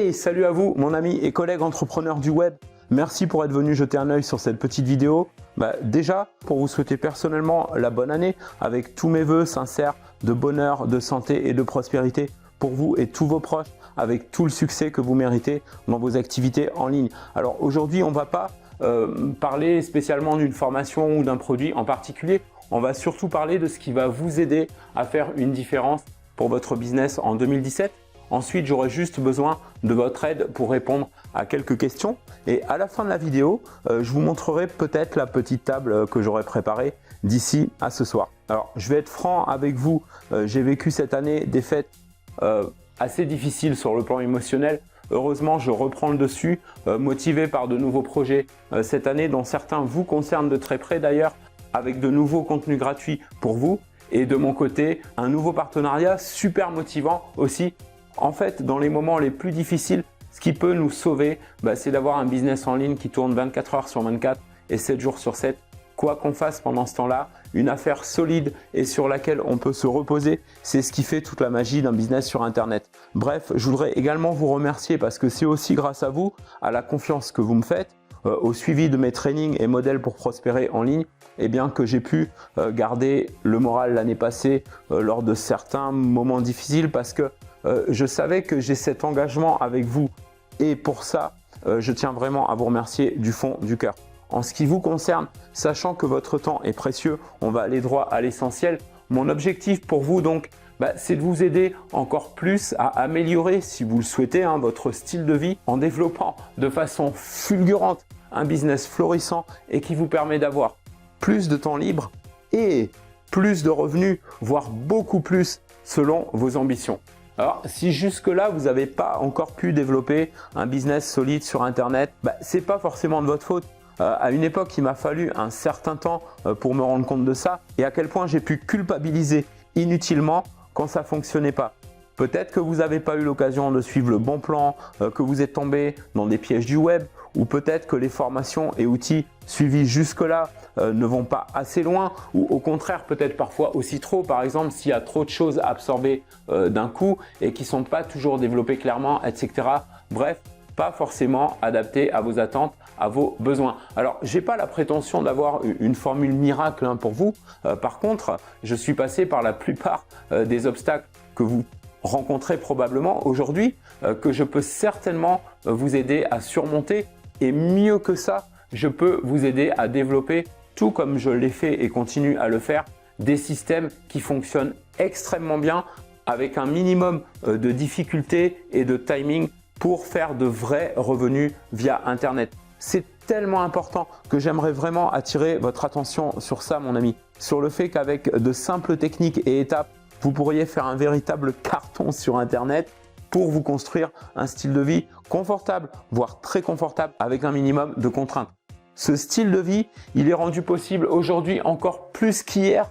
Hey, salut à vous, mon ami et collègue entrepreneur du web. Merci pour être venu jeter un œil sur cette petite vidéo. Déjà, pour vous souhaiter personnellement la bonne année, avec tous mes vœux sincères de bonheur, de santé et de prospérité pour vous et tous vos proches, avec tout le succès que vous méritez dans vos activités en ligne. Alors aujourd'hui, on ne va pas parler spécialement d'une formation ou d'un produit en particulier. On va surtout parler de ce qui va vous aider à faire une différence pour votre business en 2017. Ensuite, j'aurai juste besoin de votre aide pour répondre à quelques questions. Et à la fin de la vidéo, je vous montrerai peut-être la petite table que j'aurai préparée d'ici à ce soir. Alors, je vais être franc avec vous. J'ai vécu cette année des fêtes assez difficiles sur le plan émotionnel. Heureusement, je reprends le dessus, motivé par de nouveaux projets cette année, dont certains vous concernent de très près d'ailleurs, avec de nouveaux contenus gratuits pour vous. Et de mon côté, un nouveau partenariat super motivant aussi. En fait, dans les moments les plus difficiles, ce qui peut nous sauver, c'est d'avoir un business en ligne qui tourne 24 heures sur 24 et 7 jours sur 7. Quoi qu'on fasse pendant ce temps-là, une affaire solide et sur laquelle on peut se reposer, c'est ce qui fait toute la magie d'un business sur Internet. Bref, je voudrais également vous remercier parce que c'est aussi grâce à vous, à la confiance que vous me faites, au suivi de mes trainings et modèles pour prospérer en ligne, que j'ai pu garder le moral l'année passée lors de certains moments difficiles parce que je savais que j'ai cet engagement avec vous et pour ça, je tiens vraiment à vous remercier du fond du cœur. En ce qui vous concerne, sachant que votre temps est précieux, on va aller droit à l'essentiel. Mon objectif pour vous donc, c'est de vous aider encore plus à améliorer, si vous le souhaitez, votre style de vie en développant de façon fulgurante un business florissant et qui vous permet d'avoir plus de temps libre et plus de revenus, voire beaucoup plus selon vos ambitions. Alors, si jusque-là, vous n'avez pas encore pu développer un business solide sur Internet, ce n'est pas forcément de votre faute. À une époque, il m'a fallu un certain temps pour me rendre compte de ça et à quel point j'ai pu culpabiliser inutilement quand ça ne fonctionnait pas. Peut-être que vous n'avez pas eu l'occasion de suivre le bon plan, que vous êtes tombé dans des pièges du web ou peut-être que les formations et outils suivis jusque-là ne vont pas assez loin ou au contraire peut-être parfois aussi trop. Par exemple, s'il y a trop de choses à absorber d'un coup et qui ne sont pas toujours développées clairement, etc. Bref, pas forcément adapté à vos attentes, à vos besoins. Alors, je n'ai pas la prétention d'avoir une formule miracle pour vous. Par contre, je suis passé par la plupart des obstacles que vous rencontrez probablement aujourd'hui, que je peux certainement vous aider à surmonter. Et mieux que ça, je peux vous aider à développer, tout comme je l'ai fait et continue à le faire, des systèmes qui fonctionnent extrêmement bien avec un minimum de difficulté et de timing pour faire de vrais revenus via Internet. C'est tellement important que j'aimerais vraiment attirer votre attention sur ça, mon ami. Sur le fait qu'avec de simples techniques et étapes, vous pourriez faire un véritable carton sur Internet pour vous construire un style de vie confortable, voire très confortable avec un minimum de contraintes. Ce style de vie, il est rendu possible aujourd'hui encore plus qu'hier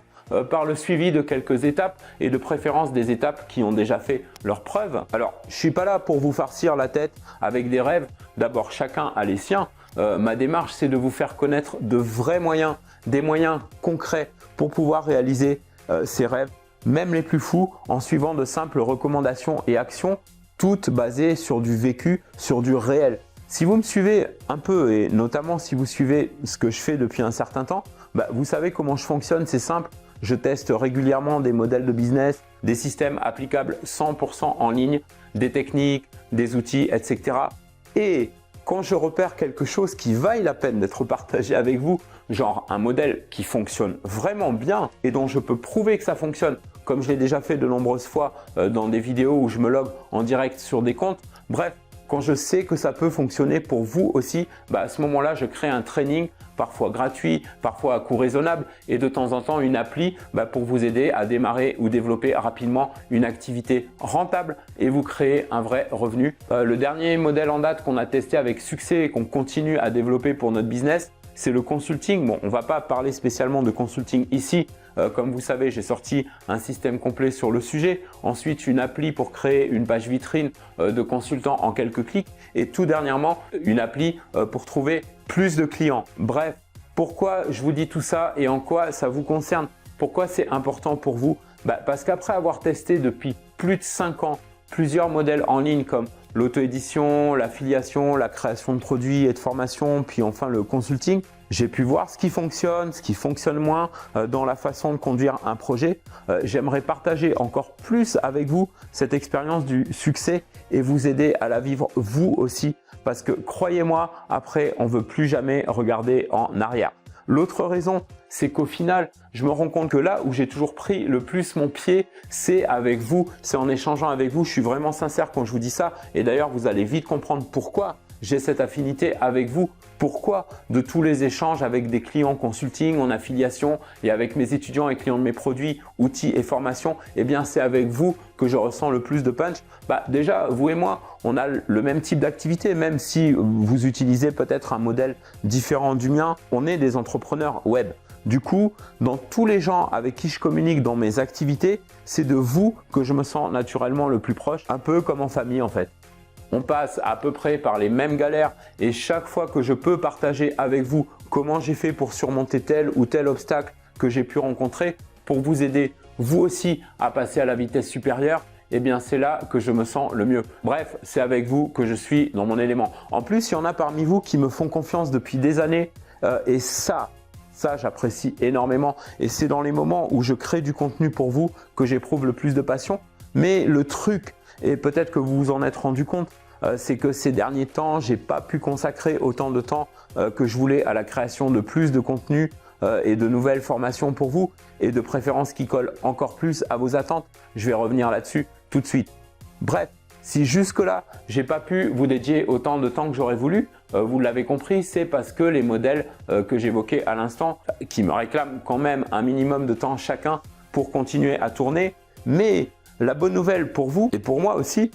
par le suivi de quelques étapes et de préférence des étapes qui ont déjà fait leurs preuves. Alors, je ne suis pas là pour vous farcir la tête avec des rêves. D'abord, chacun a les siens. Ma démarche, c'est de vous faire connaître de vrais moyens, des moyens concrets pour pouvoir réaliser ces rêves, même les plus fous, en suivant de simples recommandations et actions, toutes basées sur du vécu, sur du réel. Si vous me suivez un peu et notamment si vous suivez ce que je fais depuis un certain temps, vous savez comment je fonctionne, c'est simple. Je teste régulièrement des modèles de business, des systèmes applicables 100% en ligne, des techniques, des outils, etc. Et quand je repère quelque chose qui vaille la peine d'être partagé avec vous, genre un modèle qui fonctionne vraiment bien et dont je peux prouver que ça fonctionne, comme je l'ai déjà fait de nombreuses fois dans des vidéos où je me log en direct sur des comptes, bref, quand je sais que ça peut fonctionner pour vous aussi, à ce moment-là, je crée un training, parfois gratuit, parfois à coût raisonnable et de temps en temps une appli pour vous aider à démarrer ou développer rapidement une activité rentable et vous créer un vrai revenu. Le dernier modèle en date qu'on a testé avec succès et qu'on continue à développer pour notre business, c'est le consulting. Bon, on ne va pas parler spécialement de consulting ici. Comme vous savez, j'ai sorti un système complet sur le sujet. Ensuite, une appli pour créer une page vitrine de consultant en quelques clics. Et tout dernièrement, une appli pour trouver plus de clients. Bref, pourquoi je vous dis tout ça et en quoi ça vous concerne? Pourquoi c'est important pour vous? Parce qu'après avoir testé depuis plus de 5 ans plusieurs modèles en ligne comme l'auto-édition, l'affiliation, la création de produits et de formations, puis enfin le consulting. J'ai pu voir ce qui fonctionne moins dans la façon de conduire un projet. J'aimerais partager encore plus avec vous cette expérience du succès et vous aider à la vivre vous aussi. Parce que croyez-moi, après, on ne veut plus jamais regarder en arrière. L'autre raison, c'est qu'au final, je me rends compte que là où j'ai toujours pris le plus mon pied, c'est avec vous, c'est en échangeant avec vous. Je suis vraiment sincère quand je vous dis ça. Et d'ailleurs, vous allez vite comprendre pourquoi j'ai cette affinité avec vous. Pourquoi de tous les échanges avec des clients en consulting, en affiliation et avec mes étudiants et clients de mes produits, outils et formations, eh bien c'est avec vous que je ressens le plus de punch. Déjà, vous et moi, on a le même type d'activité, même si vous utilisez peut-être un modèle différent du mien, on est des entrepreneurs web. Du coup, dans tous les gens avec qui je communique dans mes activités, c'est de vous que je me sens naturellement le plus proche, un peu comme en famille en fait. On passe à peu près par les mêmes galères et chaque fois que je peux partager avec vous comment j'ai fait pour surmonter tel ou tel obstacle que j'ai pu rencontrer pour vous aider vous aussi à passer à la vitesse supérieure, eh bien c'est là que je me sens le mieux. Bref, c'est avec vous que je suis dans mon élément. En plus, il y en a parmi vous qui me font confiance depuis des années et ça j'apprécie énormément et c'est dans les moments où je crée du contenu pour vous que j'éprouve le plus de passion. Mais le truc, et peut-être que vous vous en êtes rendu compte, c'est que ces derniers temps, j'ai pas pu consacrer autant de temps que je voulais à la création de plus de contenu et de nouvelles formations pour vous et de préférences qui collent encore plus à vos attentes. Je vais revenir là-dessus tout de suite. Bref, si jusque-là, j'ai pas pu vous dédier autant de temps que j'aurais voulu, vous l'avez compris, c'est parce que les modèles que j'évoquais à l'instant, qui me réclament quand même un minimum de temps chacun pour continuer à tourner, mais la bonne nouvelle pour vous et pour moi aussi,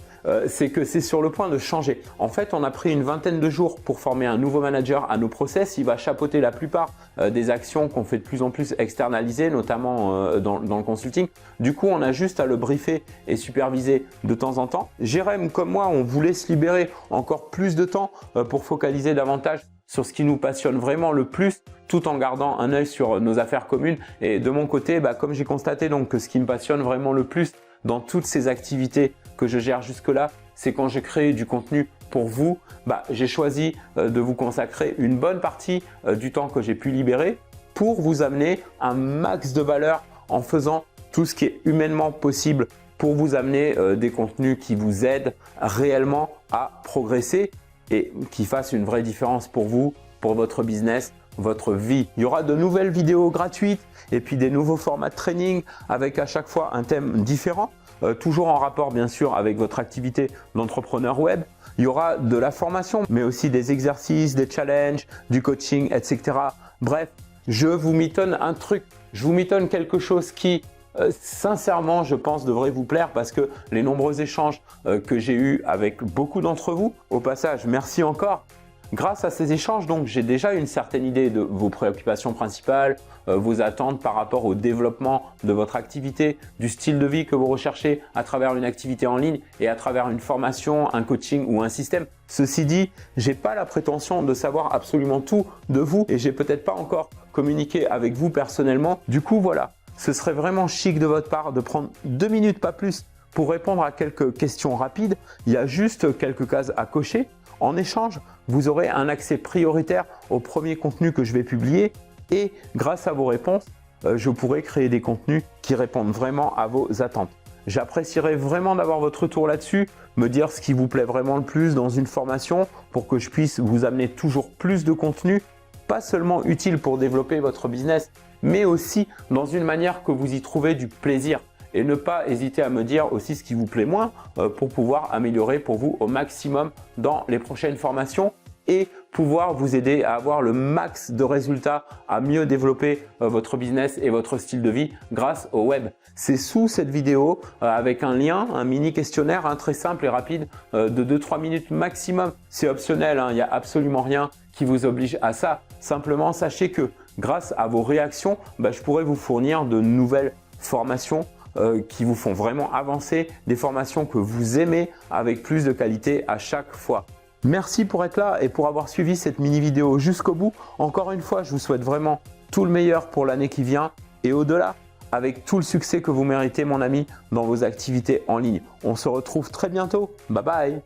c'est que c'est sur le point de changer. En fait, on a pris une vingtaine de jours pour former un nouveau manager à nos process. Il va chapeauter la plupart des actions qu'on fait de plus en plus externaliser, notamment dans le consulting. Du coup, on a juste à le briefer et superviser de temps en temps. Jérém, comme moi, on voulait se libérer encore plus de temps pour focaliser davantage sur ce qui nous passionne vraiment le plus, tout en gardant un œil sur nos affaires communes. Et de mon côté, comme j'ai constaté donc que ce qui me passionne vraiment le plus dans toutes ces activités que je gère jusque-là, c'est quand j'ai créé du contenu pour vous, j'ai choisi de vous consacrer une bonne partie du temps que j'ai pu libérer pour vous amener un max de valeur en faisant tout ce qui est humainement possible pour vous amener des contenus qui vous aident réellement à progresser et qui fassent une vraie différence pour vous, pour votre business, votre vie. Il y aura de nouvelles vidéos gratuites et puis des nouveaux formats de training avec à chaque fois un thème différent, toujours en rapport bien sûr avec votre activité d'entrepreneur web. Il y aura de la formation, mais aussi des exercices, des challenges, du coaching, etc. Bref, je vous mitonne un truc, je vous mitonne quelque chose qui sincèrement, je pense, devrait vous plaire parce que les nombreux échanges que j'ai eus avec beaucoup d'entre vous, au passage, merci encore. Grâce à ces échanges, donc, j'ai déjà une certaine idée de vos préoccupations principales, vos attentes par rapport au développement de votre activité, du style de vie que vous recherchez à travers une activité en ligne et à travers une formation, un coaching ou un système. Ceci dit, j'ai pas la prétention de savoir absolument tout de vous et j'ai peut-être pas encore communiqué avec vous personnellement. Du coup, voilà, ce serait vraiment chic de votre part de prendre 2 minutes, pas plus, pour répondre à quelques questions rapides. Il y a juste quelques cases à cocher. En échange, vous aurez un accès prioritaire au premier contenu que je vais publier et grâce à vos réponses, je pourrai créer des contenus qui répondent vraiment à vos attentes. J'apprécierais vraiment d'avoir votre retour là-dessus, me dire ce qui vous plaît vraiment le plus dans une formation pour que je puisse vous amener toujours plus de contenu, pas seulement utile pour développer votre business, mais aussi dans une manière que vous y trouvez du plaisir. Et ne pas hésiter à me dire aussi ce qui vous plaît moins pour pouvoir améliorer pour vous au maximum dans les prochaines formations et pouvoir vous aider à avoir le max de résultats, à mieux développer votre business et votre style de vie grâce au web. C'est sous cette vidéo avec un lien, un mini questionnaire très simple et rapide de 2-3 minutes maximum. C'est optionnel, il n'y a absolument rien qui vous oblige à ça. Simplement, sachez que grâce à vos réactions, je pourrais vous fournir de nouvelles formations qui vous font vraiment avancer, des formations que vous aimez avec plus de qualité à chaque fois. Merci pour être là et pour avoir suivi cette mini vidéo jusqu'au bout. Encore une fois, je vous souhaite vraiment tout le meilleur pour l'année qui vient et au-delà, avec tout le succès que vous méritez, mon ami, dans vos activités en ligne. On se retrouve très bientôt. Bye bye!